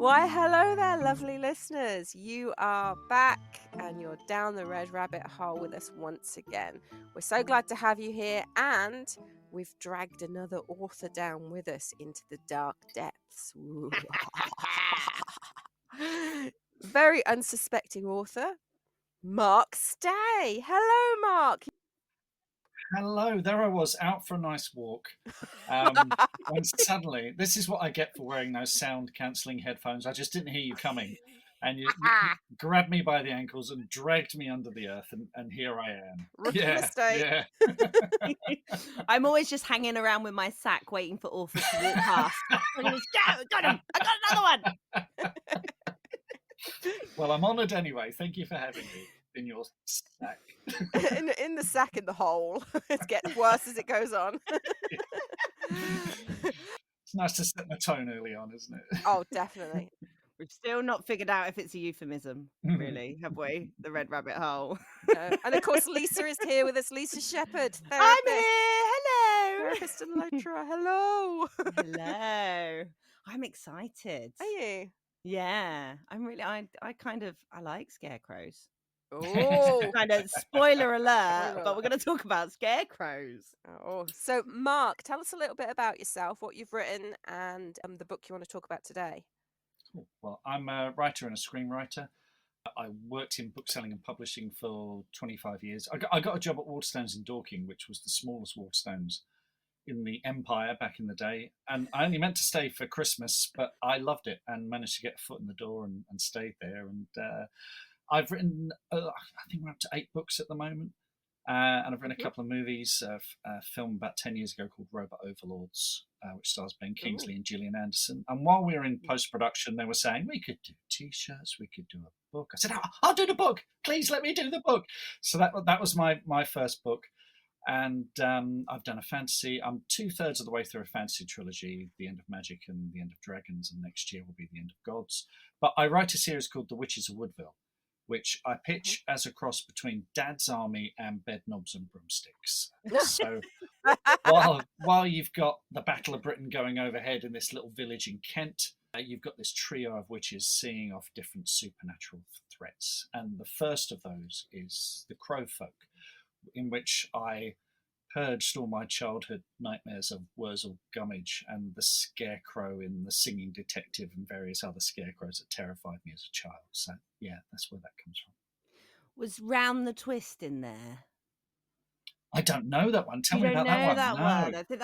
Why, hello there, lovely listeners. You are back and you're down the red rabbit hole with us once again. We're so glad to have you here, and we've dragged another author down with us into the dark depths. Very unsuspecting author, Mark Stay. Hello, Mark. Hello, there I was out for a nice walk. When suddenly, this is what I get for wearing those sound cancelling headphones. I just didn't hear you coming. And you grabbed me by the ankles and dragged me under the earth, and here I am. Rookie mistake. Yeah. I'm always just hanging around with my sack waiting for authors to walk past. Got him! I got another one! Well, I'm honoured anyway. Thank you for having me in your sack. in the sack in the hole. It gets worse as it goes on. It's nice to set the tone early on, isn't it? Oh, definitely. We've still not figured out if it's a euphemism, really, have we? The red rabbit hole. No. And of course, Lisa is here with us. Lisa Shepherd. I'm here. Hello. Therapist and lecturer. Hello. Hello. I'm excited. Are you? Yeah. I'm really. I like scarecrows. Oh, Kind of spoiler alert, but we're going to talk about scarecrows. Oh, so Mark, tell us a little bit about yourself, what you've written, and the book you want to talk about today. Cool. Well, I'm a writer and a screenwriter. I worked in bookselling and publishing for 25 years. I got a job at Waterstones in Dorking, which was the smallest Waterstones in the Empire back in the day. And I only meant to stay for Christmas, but I loved it and managed to get a foot in the door and stayed there. And I've written, I think we're up to 8 books at the moment. And I've written a couple of movies, a film about 10 years ago called Robot Overlords, which stars Ben Kingsley and Gillian Anderson. And while we were in post-production, they were saying, we could do T-shirts, we could do a book. I said, I'll do the book. Please let me do the book. So that was my first book. And I've done a fantasy. I'm 2/3 of the way through a fantasy trilogy, The End of Magic and The End of Dragons, and next year will be The End of Gods. But I write a series called The Witches of Woodville, which I pitch as a cross between Dad's Army and Bed Knobs and Broomsticks. So while you've got the Battle of Britain going overhead in this little village in Kent, you've got this trio of witches seeing off different supernatural threats. And the first of those is the Crow Folk, in which I purged all my childhood nightmares of Wurzel Gummidge and the Scarecrow in The Singing Detective and various other scarecrows that terrified me as a child. So, yeah, that's where that comes from. Was Round the Twist in there? I don't know that one. Tell me about that one. You don't know that one. No, I think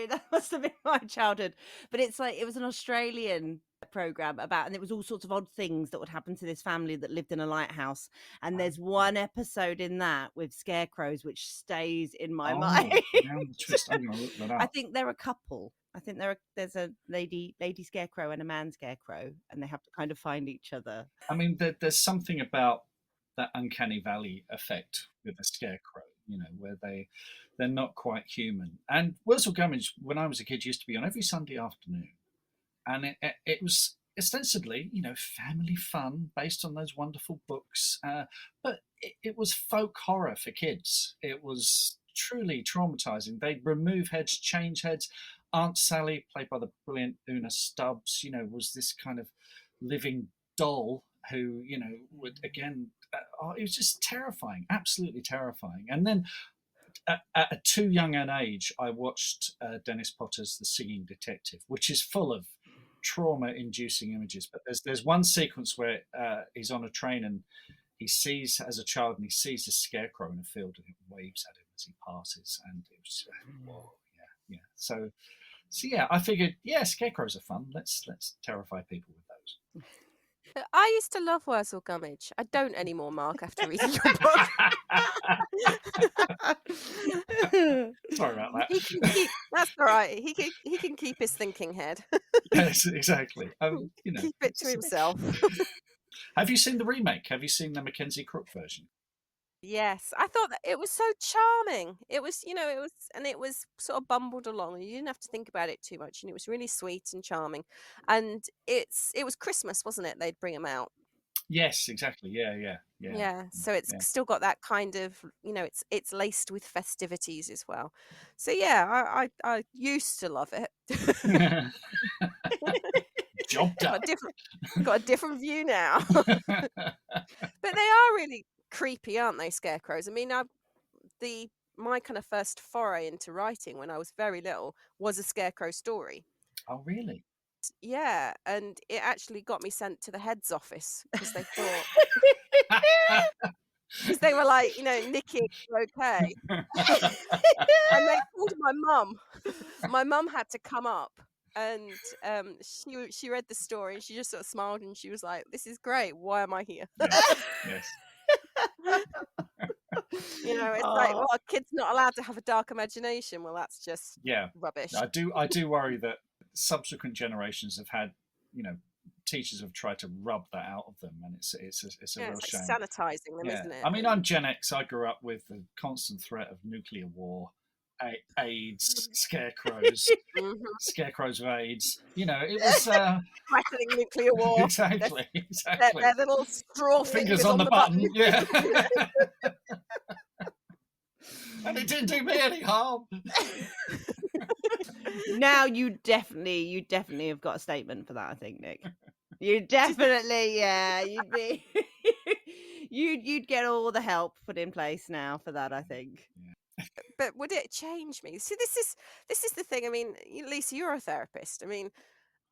that must have been my childhood. But it's like, it was an Australian program and it was all sorts of odd things that would happen to this family that lived in a lighthouse. And there's one episode in that with scarecrows which stays in my mind. Round the Twist. I'm going to look that up. I think they're a couple. I think there's a lady scarecrow and a man scarecrow, and they have to kind of find each other. I mean, there's something about that uncanny valley effect with the scarecrow, where they're not quite human. And Wurzel Gummidge, when I was a kid, used to be on every Sunday afternoon. And it was ostensibly, family fun based on those wonderful books. But it was folk horror for kids. It was truly traumatizing. They'd remove heads, change heads. Aunt Sally, played by the brilliant Una Stubbs, was this kind of living doll who, would, again, it was just terrifying, absolutely terrifying. And then at a too young an age, I watched Dennis Potter's The Singing Detective, which is full of trauma-inducing images. But there's one sequence where he's on a train and he sees, as a child, and he sees a scarecrow in a field and it waves at him as he passes. And it was, whoa, yeah. So yeah, I figured, scarecrows are fun. Let's terrify people with those. I used to love Wurzel Gummidge. I don't anymore, Mark, after reading your book. Sorry about that. That's all right. He can keep his thinking head. Yes, exactly. Keep it to himself. Have you seen the remake? Have you seen the Mackenzie Crook version? Yes, I thought that it was so charming. It was sort of bumbled along. You didn't have to think about it too much, and it was really sweet and charming. And it was Christmas, wasn't it? They'd bring them out. Yes, exactly. Yeah. So it's still got that kind of, it's laced with festivities as well. So yeah, I used to love it. Job done. got a different view now. But they are really creepy, aren't they, scarecrows? I mean, my kind of first foray into writing when I was very little was a scarecrow story. Oh, really? Yeah, and it actually got me sent to the head's office because they thought, because they were like, Nicky, you're okay. And they called my mum. My mum had to come up, and she read the story and she just sort of smiled and she was like, "This is great. Why am I here?" Yes. It's like, well, a kid's not allowed to have a dark imagination. Well, that's just rubbish. I do worry that subsequent generations have had, teachers have tried to rub that out of them, and it's a real shame. Sanitizing them, isn't it? I mean, I'm Gen X. I grew up with the constant threat of nuclear war, AIDS, scarecrows, scarecrows of AIDS. It was threatening nuclear war. Exactly. Their little straw fingers on the button. Yeah. And it didn't do me any harm. Now you definitely have got a statement for that, I think, Nick. You definitely, you'd get all the help put in place now for that, I think. But would it change me? See, this is the thing. I mean, Lisa, you're a therapist. I mean,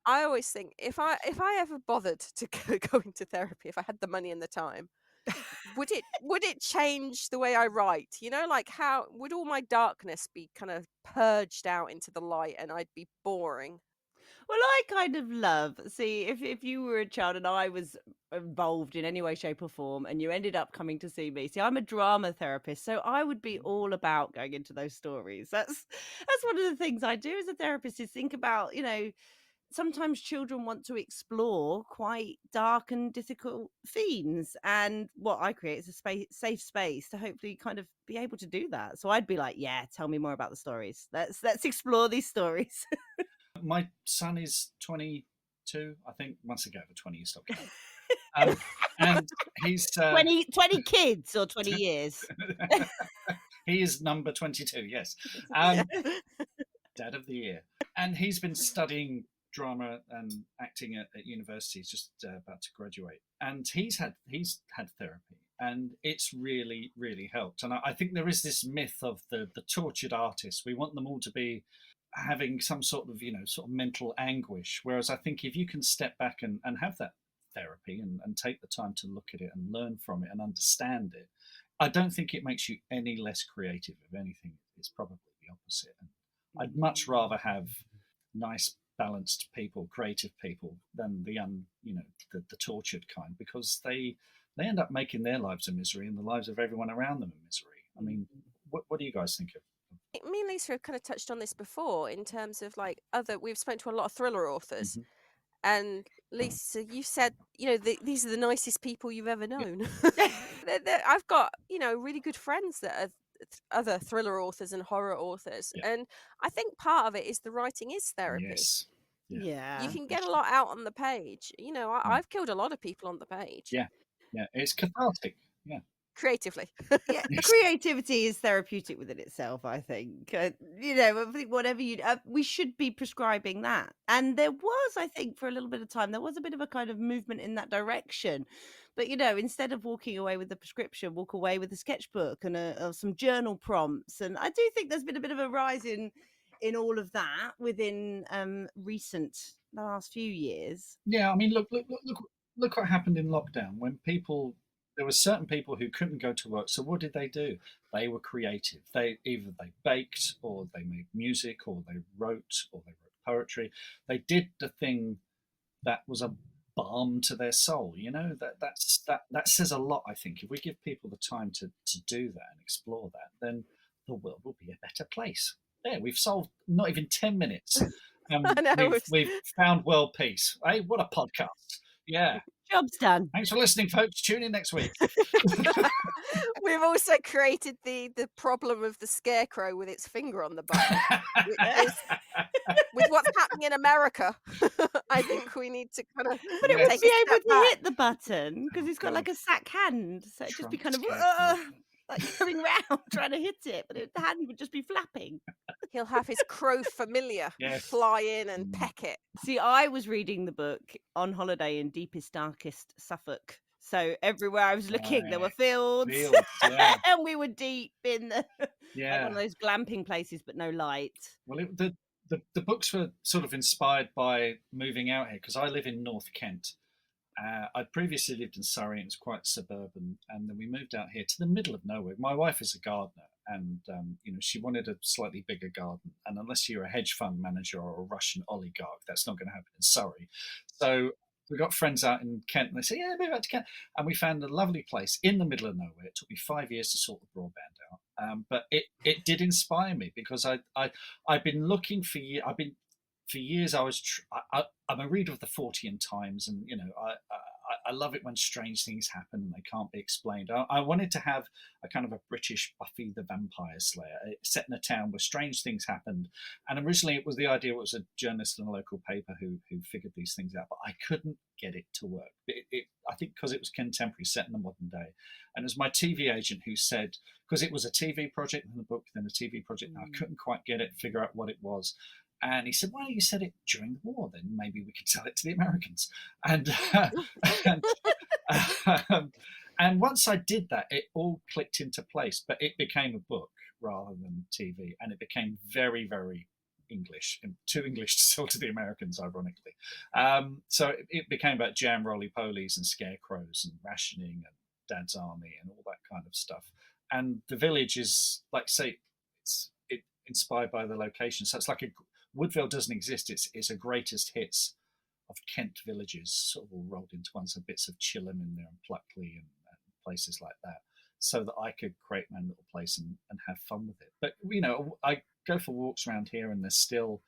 I always think if I ever bothered to go into therapy, if I had the money and the time, would it change the way I write? Like how would all my darkness be kind of purged out into the light and I'd be boring? Well, I kind of love, see, if you were a child and I was involved in any way, shape or form, and you ended up coming to see me. See, I'm a drama therapist, so I would be all about going into those stories. That's one of the things I do as a therapist is think about, sometimes children want to explore quite dark and difficult themes, and what I create is a safe space to hopefully kind of be able to do that. So I'd be like, yeah, tell me more about the stories. Let's explore these stories. My son is 22. I think once I get over 20, you stop counting. And he's 20 kids or 20 years. He is number 22. Yes, Dad of the Year, and he's been studying drama and acting at university. He's just about to graduate, and he's had therapy, and it's really, really helped. And I think there is this myth of the tortured artist. We want them all to be having some sort of mental anguish, whereas I think if you can step back and have that therapy and take the time to look at it and learn from it and understand it, I don't think it makes you any less creative. If anything, it's probably the opposite. And I'd much rather have nice, balanced people, creative people, than the tortured kind, because they end up making their lives a misery and the lives of everyone around them a misery. I mean, what do you guys think of? Me and Lisa have kind of touched on this before in terms of like we've spoken to a lot of thriller authors, and Lisa, you said these are the nicest people you've ever known. I've got really good friends that are other thriller authors and horror authors, and I think part of it is the writing is therapy. Yes. Yeah, you can get a lot out on the page. I've killed a lot of people on the page. Yeah, it's cathartic. Yeah. Creatively. Yeah, creativity is therapeutic within itself, I think. I think whatever we should be prescribing that. And there was, I think, for a little bit of time, there was a bit of a kind of movement in that direction. But, instead of walking away with the prescription, walk away with a sketchbook and some journal prompts. And I do think there's been a bit of a rise in all of that within the last few years. Yeah, I mean, look what happened in lockdown when there were certain people who couldn't go to work. So what did they do? They were creative. Either they baked, or they made music, or they wrote poetry. They did the thing that was a balm to their soul. That says a lot, I think. If we give people the time to do that and explore that, then the world will be a better place. There, we've solved not even 10 minutes. We've found world peace. Hey, what a podcast. Yeah. Job's done. Thanks for listening, folks. Tune in next week. We've also created the problem of the scarecrow with its finger on the button. With what's happening in America, I think we need to kind of. But it wouldn't be able to hit the button because it's got like a sack hand, so it'd just be kind of like going round trying to hit it, but the hand would just be flapping. He'll have his crow familiar Yes. fly in and peck it. See, I was reading the book on holiday in deepest, darkest Suffolk. So everywhere I was looking, there were fields, yeah. and we were deep in the Yeah. like one of those glamping places, but no light. Well, the books were sort of inspired by moving out here because I live in North Kent. I'd previously lived in Surrey and it's quite suburban, and then we moved out here to the middle of nowhere. My wife is a gardener, and she wanted a slightly bigger garden. And unless you're a hedge fund manager or a Russian oligarch, that's not going to happen in Surrey. So we got friends out in Kent, and they said, "Yeah, move out to Kent." And we found a lovely place in the middle of nowhere. It took me 5 years to sort the broadband out, but it did inspire me because I've been looking for years. For years, I'm a reader of the Fortean Times, and I love it when strange things happen and they can't be explained. I wanted to have a kind of a British Buffy the Vampire Slayer set in a town where strange things happened. And originally, it was the idea. It was a journalist in a local paper who figured these things out, but I couldn't get it to work. I think because it was contemporary, set in the modern day, and it was my TV agent who said, because it was a TV project in the book, then a TV project, and I couldn't quite figure out what it was. And he said, "Why don't you set it during the war? Then maybe we could sell it to the Americans." And and once I did that, it all clicked into place. But it became a book rather than TV, and it became very, very English, and too English to sell to the Americans, ironically. So it became about jam roly-polies and scarecrows and rationing and Dad's Army and all that kind of stuff. And the village is, like, say, it's inspired by the location. So it's like Woodville doesn't exist. It's a greatest hits of Kent villages, sort of all rolled into one. So bits of Chilham in there and Pluckley and places like that, so that I could create my little place and have fun with it. But I go for walks around here, and there's still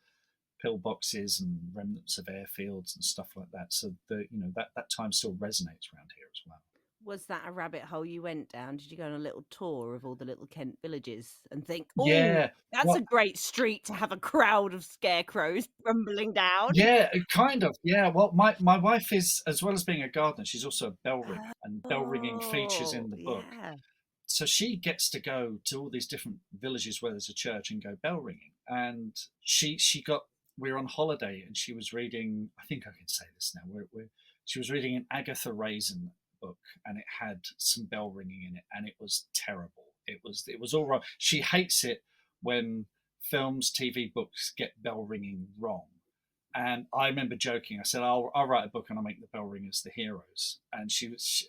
pillboxes and remnants of airfields and stuff like that. So that time still resonates around here as well. Was that a rabbit hole you went down? Did you go on a little tour of all the little Kent villages and think, "Oh, yeah, that's a great street to have a crowd of scarecrows rumbling down"? Yeah, kind of. Yeah. Well, my wife is, as well as being a gardener, she's also a bell ringer, and bell ringing features in the book. Yeah. So she gets to go to all these different villages where there's a church and go bell ringing. And we were on holiday, and she was reading. I think I can say this now. She was reading an Agatha Raisin book, and it had some bell ringing in it, and it was terrible. It was all wrong. She hates it when films, TV, books get bell ringing wrong. And I remember joking. I said, "I'll write a book and I'll make the bell ringers the heroes." And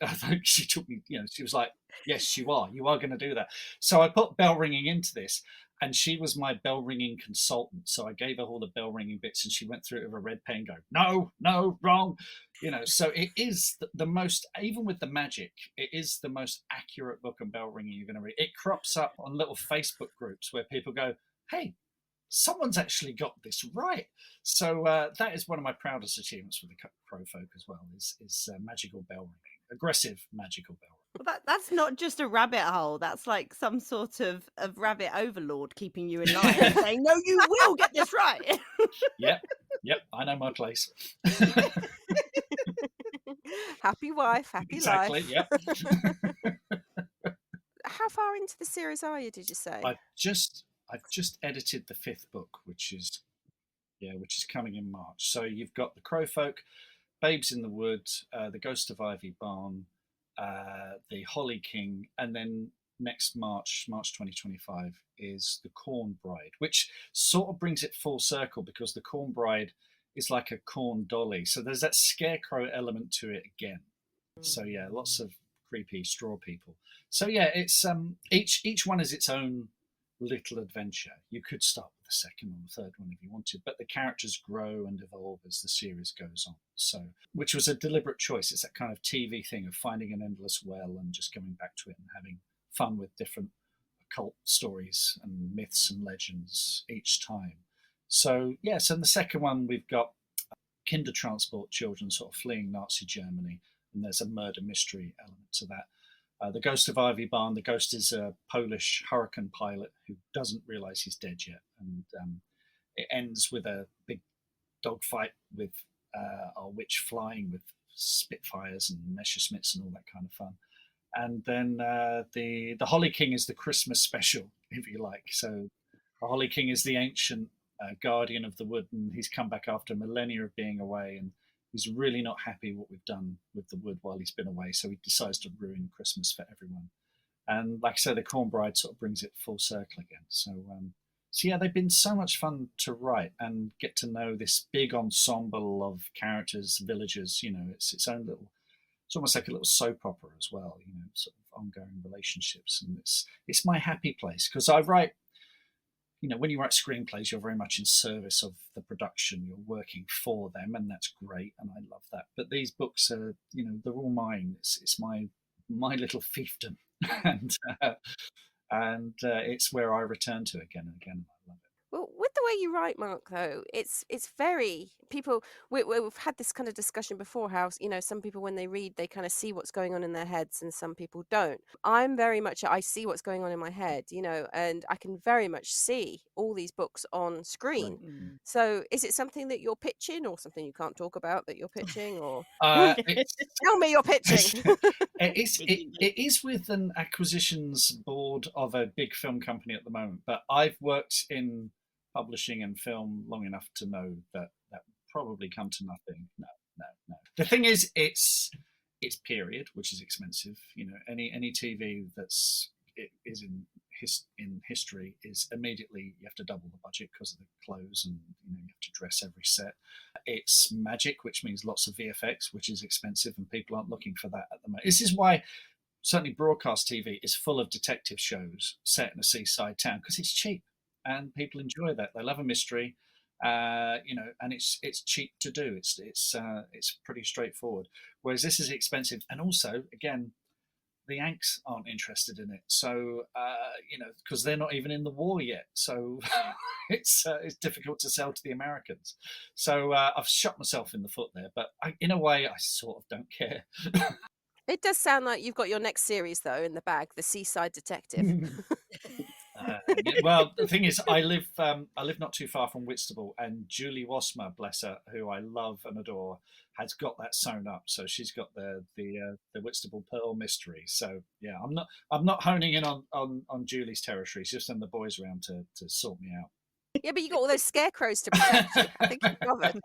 I think she took me. She was like, "Yes, you are. You are going to do that." So I put bell ringing into this, and she was my bell ringing consultant. So I gave her all the bell ringing bits, and she went through it with a red pen, going, "No, wrong." So it is the most, even with the magic, it is the most accurate book on bell ringing you're going to read. It crops up on little Facebook groups where people go, "Hey, someone's actually got this right." So that is one of my proudest achievements with the Crow Folk as well, is magical bell ringing, aggressive magical bell ringing. Well, that's not just a rabbit hole. That's like some sort of rabbit overlord keeping you in line and saying, "No, you will get this right." Yep, I know my place. Happy wife, happy Exactly, life. yep. How far into the series are you, did you say? I've just edited the 5th book, which is coming in March. So you've got the Crow Folk, Babes in the Wood, the Ghost of Ivy Barn, the Holly King, and then next March 2025, is the Corn Bride, which sort of brings it full circle because the Corn Bride is like a corn dolly. So there's that scarecrow element to it again. So yeah, lots of creepy straw people. So yeah, it's each one is its own little adventure. You could start with the second or the third one if you wanted, but the characters grow and evolve as the series goes on. So, which was a deliberate choice. It's that kind of TV thing of finding an endless well and just coming back to it and having fun with different occult stories and myths and legends each time. So yes, and the second one we've got kinder transport children sort of fleeing Nazi Germany, and there's a murder mystery element to that. The Ghost of Ivy Barn, the ghost is a Polish hurricane pilot who doesn't realise he's dead yet, and it ends with a big dogfight with our witch flying with Spitfires and Messerschmitts and all that kind of fun. And then the Holly King is the Christmas special, if you like. So Holly King is the ancient guardian of the wood, and he's come back after millennia of being away, and he's really not happy what we've done with the wood while he's been away, so he decides to ruin Christmas for everyone. And like I say, the Corn Bride sort of brings it full circle again. So yeah, they've been so much fun to write and get to know this big ensemble of characters, villagers. It's its own little. It's almost like a little soap opera as well. Sort of ongoing relationships, and it's my happy place because I write. When you write screenplays, you're very much in service of the production. You're working for them, and that's great, and I love that. But these books are, they're all mine. It's my little fiefdom, and it's where I return to again and again. I love it. Well, with the way you write, Mark, though, it's very people. We've had this kind of discussion before. How some people when they read, they kind of see what's going on in their heads, and some people don't. I'm very much I see what's going on in my head, and I can very much see all these books on screen. Right. So, is it something that you're pitching, or something you can't talk about that you're pitching, or tell me you're pitching? It is with an acquisitions board of a big film company at the moment, but I've worked in publishing and film long enough to know that would probably come to nothing. No. The thing is, it's period, which is expensive. Any TV is in history is immediately you have to double the budget because of the clothes, and you have to dress every set. It's magic, which means lots of VFX, which is expensive, and people aren't looking for that at the moment. This is why certainly broadcast TV is full of detective shows set in a seaside town because it's cheap. And people enjoy that. They love a mystery, and it's cheap to do. It's pretty straightforward. Whereas this is expensive, and also again, the Yanks aren't interested in it. So because they're not even in the war yet. So it's difficult to sell to the Americans. So I've shot myself in the foot there. But in a way, I sort of don't care. It does sound like you've got your next series though in the bag, The Seaside Detective. Well, the thing is, I live not too far from Whitstable, and Julie Wasmer, bless her, who I love and adore, has got that sewn up. So she's got the Whitstable Pearl mystery. So yeah, I'm not honing in on Julie's territory. She's just send the boys around to sort me out. Yeah, but you got all those scarecrows to protect you. I think you're covered.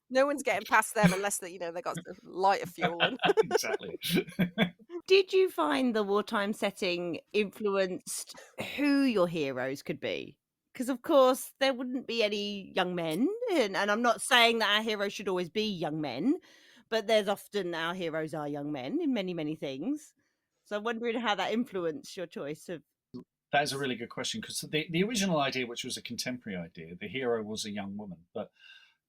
No one's getting past them unless they got some lighter fuel. Exactly. Did you find the wartime setting influenced who your heroes could be? Because, of course, there wouldn't be any young men. And I'm not saying that our heroes should always be young men, but there's often our heroes are young men in many, many things. So I'm wondering how that influenced your choice of... That is a really good question, because the original idea, which was a contemporary idea, the hero was a young woman, but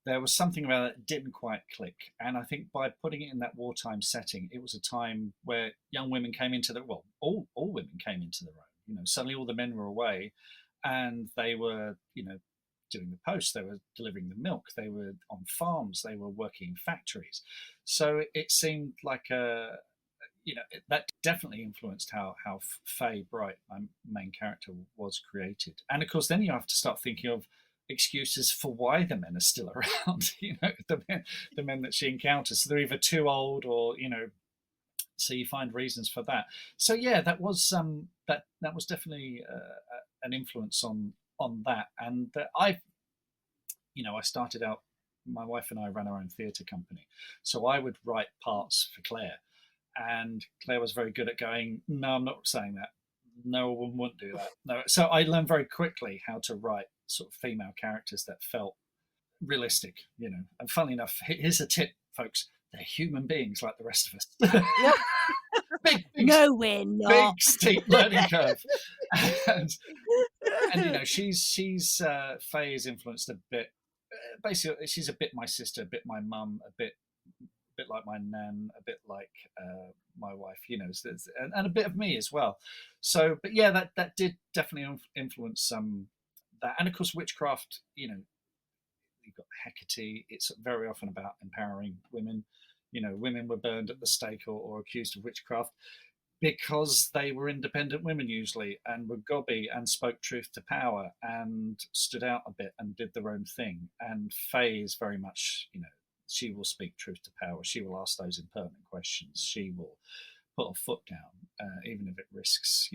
there was something about it that didn't quite click. And I think by putting it in that wartime setting, it was a time where young women came into all women came into their own. Suddenly all the men were away, and they were, doing the post, they were delivering the milk, they were on farms, they were working in factories. So it seemed like that definitely influenced how Faye Bright, my main character, was created. And of course, then you have to start thinking of excuses for why the men are still around. The men that she encounters. So they're either too old, or so you find reasons for that. So yeah, that was that was definitely an influence on that. And I started out. My wife and I ran our own theatre company, so I would write parts for Claire. And Claire was very good at going, no, I'm not saying that. No, a woman wouldn't do that. No. So I learned very quickly how to write sort of female characters that felt realistic, And funnily enough, here's a tip, folks. They're human beings like the rest of us. big, no, we're not. Big, steep learning curve. And she's Faye is influenced a bit. Basically, she's a bit my sister, a bit my mum, a bit like my nan, a bit like my wife, and a bit of me as well. So, but yeah, that did definitely influence that. And of course, witchcraft, you've got Hecate. It's very often about empowering women. Women were burned at the stake or accused of witchcraft because they were independent women usually, and were gobby and spoke truth to power and stood out a bit and did their own thing. And Faye is very much, she will speak truth to power. She will ask those impertinent questions. She will put her foot down, even if it risks,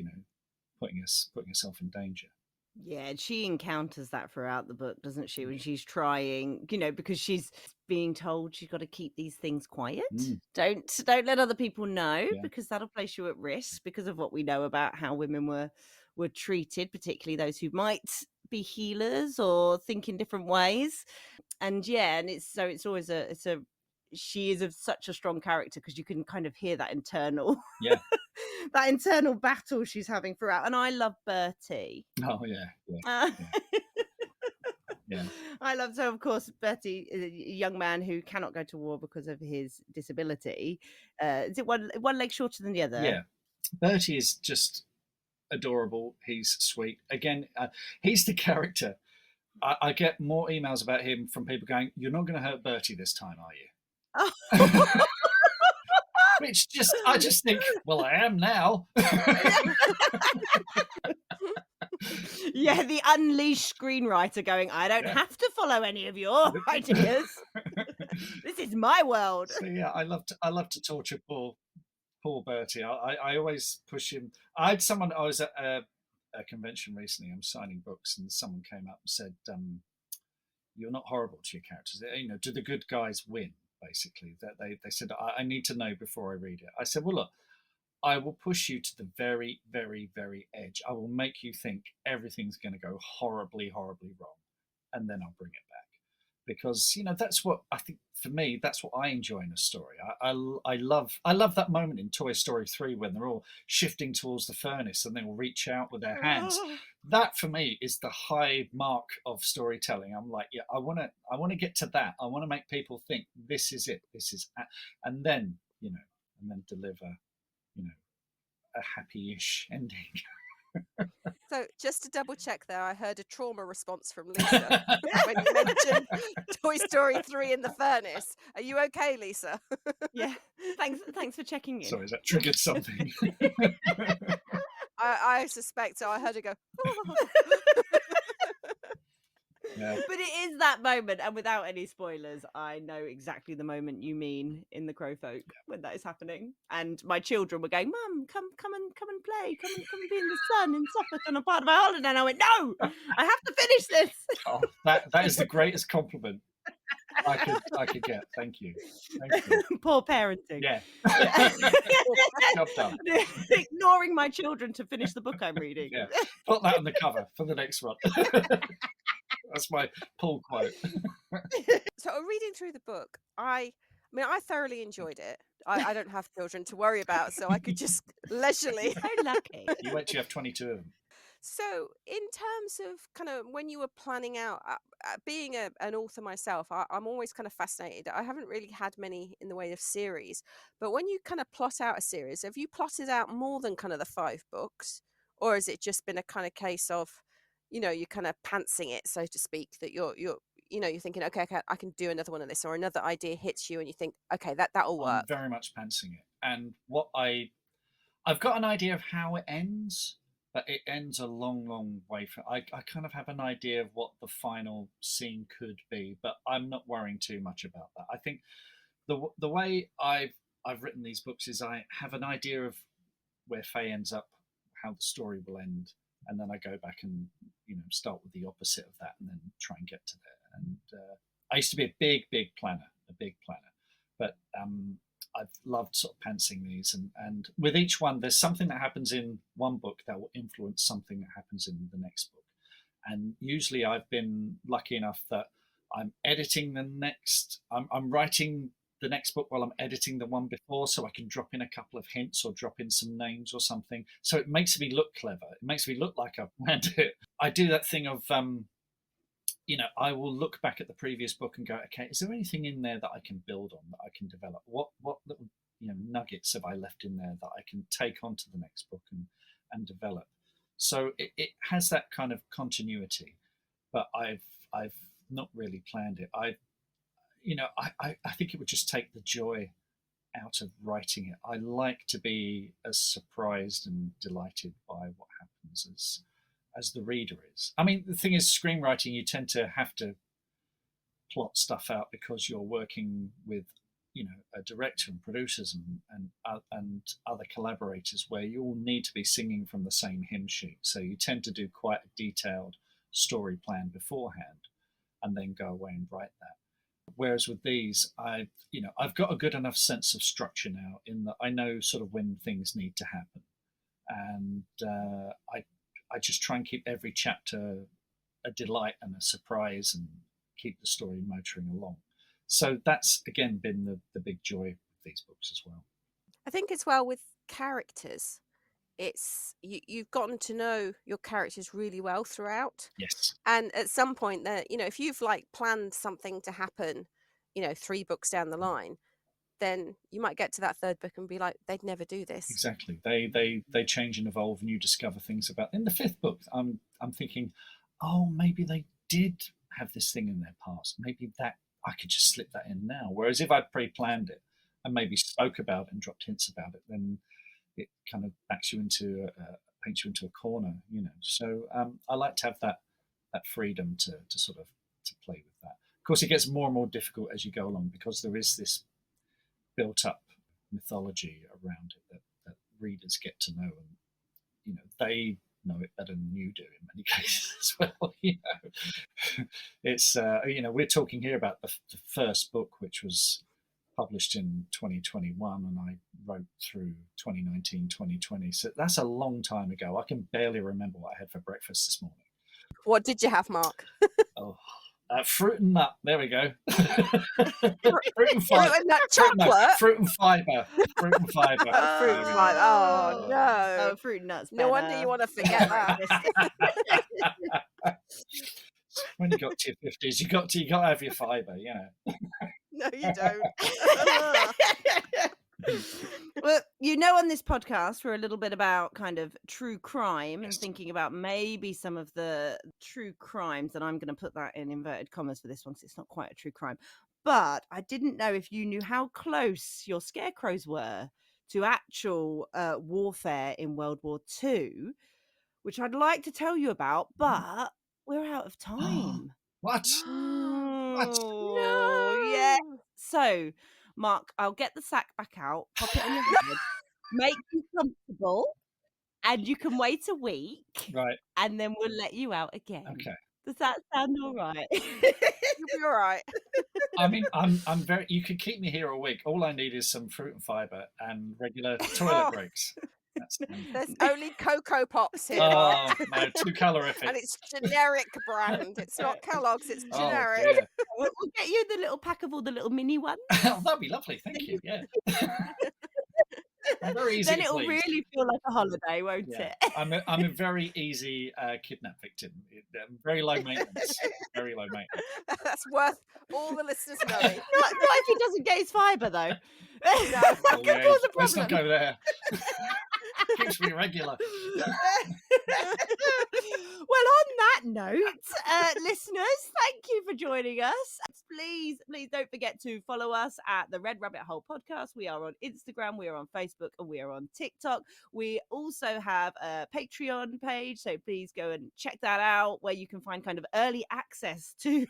putting herself in danger. Yeah, and she encounters that throughout the book, doesn't she? When she's trying, because she's being told she's got to keep these things quiet. Don't let other people know, Yeah. because that'll place you at risk, because of what we know about how women were treated, particularly those who might be healers or think in different ways. And it's always she is such a strong character, because you can kind of hear that internal Yeah. that internal battle she's having throughout. And I love Bertie. Oh yeah. Uh, Yeah. I love, so of course Bertie is a young man who cannot go to war because of his disability. Is it one leg shorter than the other? Yeah. Bertie is just adorable. He's sweet. Again, he's the character. I get more emails about him from people going, "You're not going to hurt Bertie this time, are you?" Which I just think, well, I am now. Yeah, the unleashed screenwriter going, I don't have to follow any of your ideas. This is my world. So yeah, I love to torture poor Bertie. I always push him. I was at a convention recently. I'm signing books, and someone came up and said, "You're not horrible to your characters. Do the good guys win?" Basically, that they said, I need to know before I read it. I said, well, look, I will push you to the very, very, very edge. I will make you think everything's going to go horribly, horribly wrong, and then I'll bring it back. Because that's what I think. For me, that's what I enjoy in a story. I love that moment in Toy Story 3 when they're all shifting towards the furnace and they will reach out with their hands. That for me is the high mark of storytelling. I'm like, yeah, I want to get to that. I want to make people think this is it. And then deliver, a happy-ish ending. So just to double check there, I heard a trauma response from Lisa when you mentioned Toy Story 3 in the furnace. Are you okay, Lisa? Yeah. Thanks for checking in. Sorry, that triggered something. I suspect so. I heard her go. Yeah. But it is that moment, and without any spoilers, I know exactly the moment you mean in the Crowfolk when that is happening. And my children were going, "Mum, come and play, come and be in the sun in Suffolk on a part of our holiday." And I went, "No, I have to finish this." Oh, that is the greatest compliment I could get. Thank you. Poor parenting. Yeah. Job done. Ignoring my children to finish the book I'm reading. Yeah. Put that on the cover for the next one. That's my pull quote. So reading through the book, I thoroughly enjoyed it. I don't have children to worry about, so I could just leisurely. So lucky. You wait till you have 22 of them. So in terms of kind of when you were planning out, being an author myself, I'm always kind of fascinated. I haven't really had many in the way of series, but when you kind of plot out a series, have you plotted out more than kind of the 5 books, or has it just been a kind of case of, you're kind of pantsing it, so to speak, that you're thinking, okay, I can do another one of this, or another idea hits you and you think, okay, that'll work. I'm very much pantsing it. And what I've got an idea of how it ends, but it ends a long, long way from. I kind of have an idea of what the final scene could be, but I'm not worrying too much about that. I think the way I've written these books is I have an idea of where Faye ends up, how the story will end, and then I go back and start with the opposite of that, and then try and get to there. And I used to be a big planner, but I've loved sort of pantsing these, and with each one, there's something that happens in one book that will influence something that happens in the next book. And usually, I've been lucky enough that I'm editing the next. I'm writing the next book while I'm editing the one before, so I can drop in a couple of hints or drop in some names or something. So it makes me look clever. It makes me look like I've planned it. I do that thing of, I will look back at the previous book and go, okay, is there anything in there that I can build on, that I can develop? What little nuggets have I left in there that I can take onto the next book and develop? So it has that kind of continuity, but I've not really planned it. I think it would just take the joy out of writing it. I like to be as surprised and delighted by what happens as the reader is. I mean, the thing is, screenwriting, you tend to have to plot stuff out because you're working with a director and producers and other collaborators where you all need to be singing from the same hymn sheet. So you tend to do quite a detailed story plan beforehand, and then go away and write that. Whereas with these, I've got a good enough sense of structure now in that I know sort of when things need to happen, and I just try and keep every chapter a delight and a surprise, and keep the story motoring along. So that's again been the big joy of these books as well. I think as well with characters, it's you've gotten to know your characters really well throughout. Yes, And at some point that, if you've like planned something to happen, 3 books down the line, then you might get to that 3rd book and be like, they'd never do this. exactly. They change and evolve, and you discover things about. In the 5th book, I'm thinking, oh, maybe they did have this thing in their past. Maybe that I could just slip that in now. Whereas if I'd pre-planned it and maybe spoke about it and dropped hints about it, then it kind of backs you into paints you into a corner, So I like to have that freedom to sort of to play with that. Of course, it gets more and more difficult as you go along, because there is this built-up mythology around it that readers get to know, and they know it better than you do in many cases as well. It's we're talking here about the first book, which was published in 2021, and I wrote through 2019, 2020. So that's a long time ago. I can barely remember what I had for breakfast this morning. What did you have, Mark? Oh, fruit and nut. There we go. Fruit and nut chocolate. Fruit and fiber. Fruit and fiber. Fruit and fiber. Oh no. Oh, fruit and nuts. No wonder you want to forget that. When you got to your 50s, you got to have your fiber. No, you don't. Well, on this podcast, we're a little bit about kind of true crime, and thinking about maybe some of the true crimes, and I'm going to put that in inverted commas for this one because it's not quite a true crime. But I didn't know if you knew how close your Scarecrows were to actual warfare in World War II, which I'd like to tell you about, but we're out of time. What? No. Yeah. So, Mark, I'll get the sack back out, pop it on your head, make you comfortable, and you can wait a week, Right. and then we'll let you out again. Okay. Does that sound all right? You'll be all right. I mean, I'm very. You could keep me here a week. All I need is some fruit and fiber and regular toilet breaks. There's only Cocoa Pops here. Oh no, too calorific. And it's generic brand. It's not Kellogg's, it's generic. We'll get you the little pack of all the little mini ones. That'd be lovely, thank you. Yeah. Very easy. Then it'll really feel like a holiday, won't it? I'm a very easy kidnap victim. Very low maintenance. Very low maintenance. That's worth all the listeners knowing. Not if he doesn't get his fibre though. That could cause a problem. Let's not go there. Keeps me regular. Well, on that note, listeners, thank you for joining us. Please don't forget to follow us at the Red Rabbit Hole Podcast. We are on Instagram, we are on Facebook, and we are on TikTok. We also have a Patreon page, so please go and check that out, where you can find kind of early access to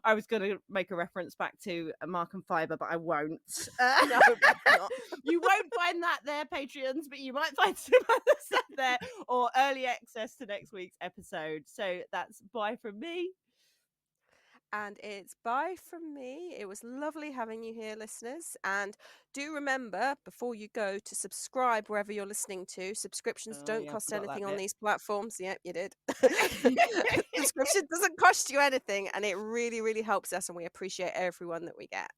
I was going to make a reference back to Mark and Fiber, but I won't. No, not. You won't find that there, Patreons, but you might find some other stuff there, or early access to next week's episode. So that's bye from me. And it's bye from me. It was lovely having you here, listeners. And do remember, before you go, to subscribe wherever you're listening to. Subscriptions don't cost anything on these platforms. Yep, you did. Subscription doesn't cost you anything, and it really, really helps us, and we appreciate everyone that we get.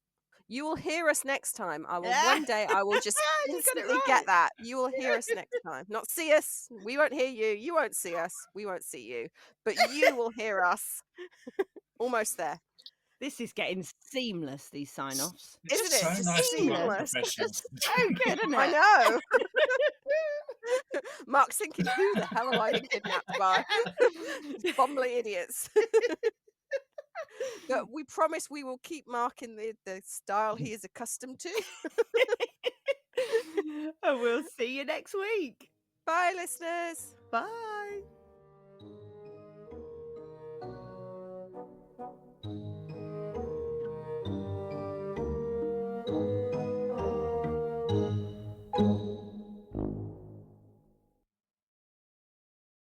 You will hear us next time. One day I will just instantly get that. You will hear us next time. Not see us. We won't hear you. You won't see us. We won't see you. But you will hear us. Almost there. This is getting seamless, these sign-offs. Isn't it? So Just nice to work seamless. professionals. So good, isn't it? I know. Mark's thinking, who the hell am I kidnapped by? These bumbling idiots. But we promise we will keep Mark in the style he is accustomed to. And we'll see you next week. Bye, listeners. Bye.